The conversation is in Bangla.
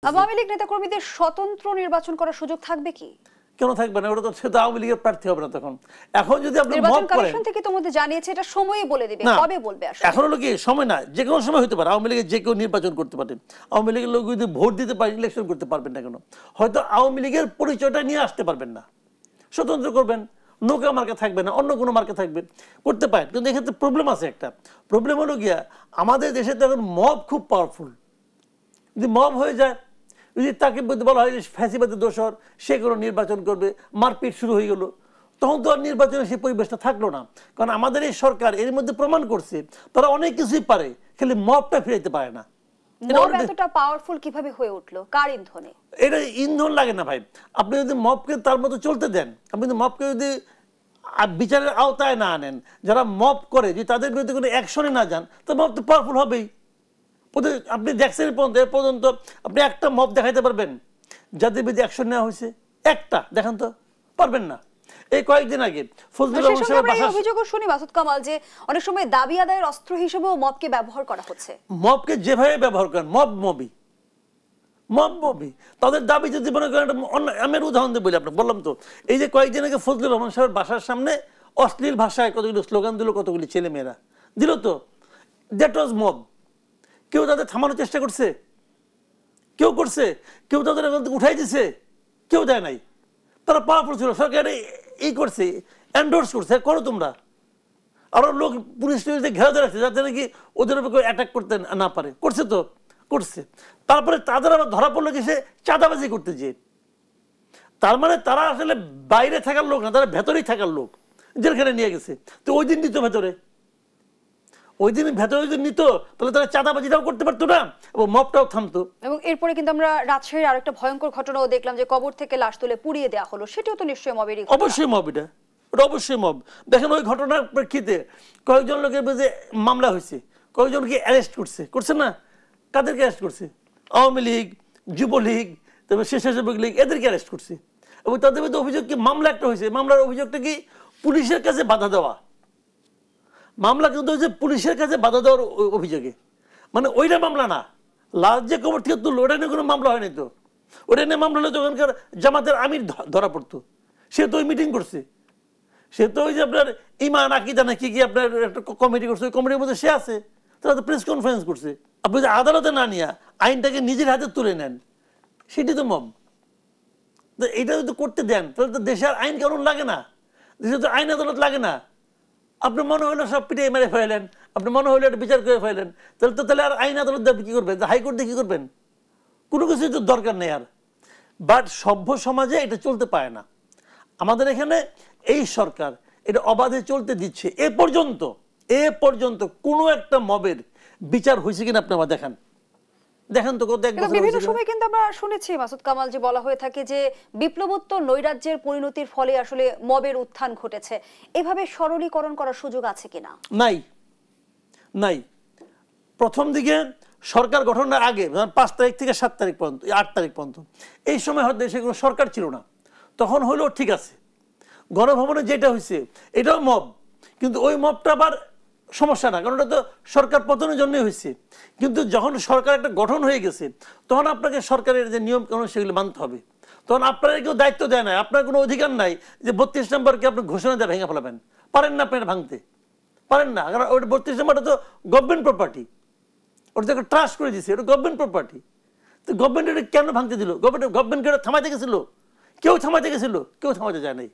আওয়ামী লীগ নেতাকর্মীদের স্বতন্ত্র নির্বাচন করার সুযোগ থাকবে কি? কেন থাকবে না? ওটা তো সেটা আওয়ামী লীগের প্রার্থী হবে না তখন। এখন যদি আপনি নির্বাচন কমিশন থেকে তোমাদের জানিয়েছে এটা সময়ই বলে দিবে, কবে বলবে আসলে? এখন হলো কি সময় না, যে কোনো সময় হতে পারে। আওয়ামী লীগের যে কেউ নির্বাচন করতে পারে। আওয়ামী লীগের লোক যদি ভোট দিতে পারে ইলেকশন করতে পারবেন না কেন? হয়তো আওয়ামী লীগের পরিচয়টা নিয়ে আসতে পারবেন না, স্বতন্ত্র করবেন, নৌকা মার্কা থাকবে না, অন্য কোনো মার্কা থাকবে, করতে পারেন। কিন্তু এক্ষেত্রে প্রবলেম আছে একটা। প্রবলেম হলো গিয়া আমাদের দেশে তো এখন মব খুব পাওয়ারফুল। যদি মব হয়ে যায়, যদি তাকে বলা হয় যে ফ্যাসিবাদের দোষর, সে কোনো নির্বাচন করবে, মারপিট শুরু হয়ে গেল, তখন তো আর নির্বাচনের সেই পরিবেশটা থাকলো না। কারণ আমাদের এই সরকার এর মধ্যে প্রমাণ করছে তারা অনেক কিছুই পারে, খালি মবটা ফিরাইতে পারে না। মব এতটা পাওয়ারফুল কিভাবে হয়ে উঠলো, কার ইন্ধনে? এটা ইন্ধন লাগে না ভাই। আপনি যদি মবকে তার মতো চলতে দেন, আপনি যদি মবকে যদি বিচারের আওতায় না আনেন, যারা মব করে যদি তাদের বিরুদ্ধে কোনো অ্যাকশনে না যান, তো মব তো পাওয়ারফুল হবেই। আপনি দেখছেন এ পর্যন্ত আপনি একটা মব দেখাইতে পারবেন যাদের বিরুদ্ধে অ্যাকশন নেওয়া হয়েছে? একটা দেখান তো, পারবেন না। এই কয়েকদিন আগে অভিযোগ শুনি মাসুদ কামাল যে অনেক সময় দাবি আদায়ের অস্ত্র হিসেবেও মবকে ব্যবহার করা হচ্ছে। মবকে যেভাবে ব্যবহার করেন, মব তাদের দাবি যদি মনে করেন, আমি উদাহরণ দিয়ে বলি আপনাকে, বললাম তো এই যে কয়েকদিন আগে ফজলুর রহমান সাহেবের বাসার সামনে অশ্লীল ভাষায় কতগুলো স্লোগান দিল, কতগুলি ছেলে মেয়েরা দিল, তো দ্যাট ওয়াজ মব। কেউ তাদের থামানোর চেষ্টা করছে? কেউ করছে? কেউ তাদের উঠাই দিছে? কেউ দেয় নাই। তারা পাওয়ারফুল ছিল, সরকার এই করছে, এন্ডোর্স করছে, করো তোমরা। আরো লোক পুলিশ ঘেরা ধরে রাখছে যাতে নাকি ওদের উপর অ্যাটাক করতে না পারে। করছে তো, করছে। তারপরে তাদের আবার ধরা পড়লো কি সে চাঁদাবাজি করতে যেয়ে। তার মানে তারা আসলে বাইরে থাকার লোক না, তারা ভেতরেই থাকার লোক, জেলখানে নিয়ে গেছে। তো ওই দিন নিত ভেতরে, ওই দিন ভেতরে যদি নিত তাহলে তারা চাঁদাবাজিটাও করতে পারতো না এবং মবটাও থামতো। এবং এরপরে কিন্তু আমরা রাজশাহীর আরেকটা ভয়ঙ্কর ঘটনাও দেখলাম যে কবর থেকে লাশ তুলে পুড়িয়ে দেওয়া হলো, সেটাও তো নিশ্চয়ই মবেরই ঘটনা। অবশ্যই মব, এটা অবশ্যই মব। দেখেন ওই ঘটনার প্রেক্ষিতে কয়েকজন লোকের বিরুদ্ধে মামলা হয়েছে, কয়েকজনকে অ্যারেস্ট করছে না? কাদেরকে অ্যারেস্ট করছে? আওয়ামী লীগ, যুবলীগ, তারপর স্বেচ্ছাসেবক লীগ, এদেরকে অ্যারেস্ট করছে। এবং তাদের বিরুদ্ধে অভিযোগ কি, মামলা একটা হয়েছে। মামলার অভিযোগটা কি? পুলিশের কাছে বাধা দেওয়া। মামলা কিন্তু হচ্ছে পুলিশের কাছে বাধা দেওয়ার অভিযোগে, মানে ওইটা মামলা না। লাশ যে কবর থেকে তুললো ওটা নিয়ে কোনো মামলা হয়নি তো। ওটা নিয়ে মামলা হলে তো ওখানকার জামাতের আমির ধরা পড়তো। সে তো ওই মিটিং করছে, সে তো ওই যে আপনার ইমান আকিদা নাকি কি আপনার একটা কমিটি করছে, ওই কমিটির মধ্যে সে আছে। তারা তো প্রেস কনফারেন্স করছে। আপনি যে আদালতে না নিয়ে আইনটাকে নিজের হাতে তুলে নেন, সেটি তো মব। তো এটা যদি করতে দেন তাহলে তো দেশের আইন কানুন লাগে না, দেশে তো আইন আদালত লাগে না। আপনি মনে হলো সব পিটিয়ে মেরে ফেলেন, আপনি মনে হলো একটা বিচার করে ফেলেন, তাহলে আর আইন আদালত দিয়ে কি করবেন? হাইকোর্ট দিয়ে কি করবেন? কোনো কিছুই তো দরকার নেই আর। বাট সভ্য সমাজে এটা চলতে পারে না। আমাদের এখানে এই সরকার এটা অবাধে চলতে দিচ্ছে। এ পর্যন্ত কোনো একটা মবের বিচার হয়েছে কিনা আপনি আমার দেখান তো। বিভিন্ন সময় কিন্তু আমরা শুনেছি মাসুদ কামাল যে বলা হয়ে থাকে যে বিপ্লবোত্তর নৈরাজ্যের পরিণতির ফলে আসলে মবের উত্থান ঘটেছে। এভাবে সরলীকরণ করার সুযোগ আছে কিনা? নাই। প্রথম দিকে সরকার গঠনের আগে 5 তারিখ থেকে 7 তারিখ পর্যন্ত, 8 তারিখ পর্যন্ত এই সময় হয়তো দেশে কোনো সরকার ছিল না, তখন হলো ঠিক আছে। গণভবনে যেটা হয়েছে এটাও মব, কিন্তু ওই মবটা আবার সমস্যা না, কারণ ওটা তো সরকার পতনের জন্যই হয়েছে। কিন্তু যখন সরকার একটা গঠন হয়ে গেছে তখন আপনাকে সরকারের যে নিয়ম কানুন সেগুলো মানতে হবে। তখন আপনারা কেউ দায়িত্ব দেয় না, আপনার কোনো অধিকার নাই যে 32 নম্বরকে আপনি ঘোষণা দিয়ে ভেঙে ফেলাবেন। পারেন না, আপনি ভাঙতে পারেন না, কারণ ওটা 32 নম্বরটা তো গভর্নমেন্ট প্রপার্টি, ওটা তো ট্রাস্ট করে দিয়েছে, ওটা গভর্নমেন্ট প্রপার্টি। তো গভর্নমেন্ট এটা কেন ভাঙতে দিল? গভর্নমেন্টকে থামাইতে গেছিল? কেউ থামাইতে যায় নাই।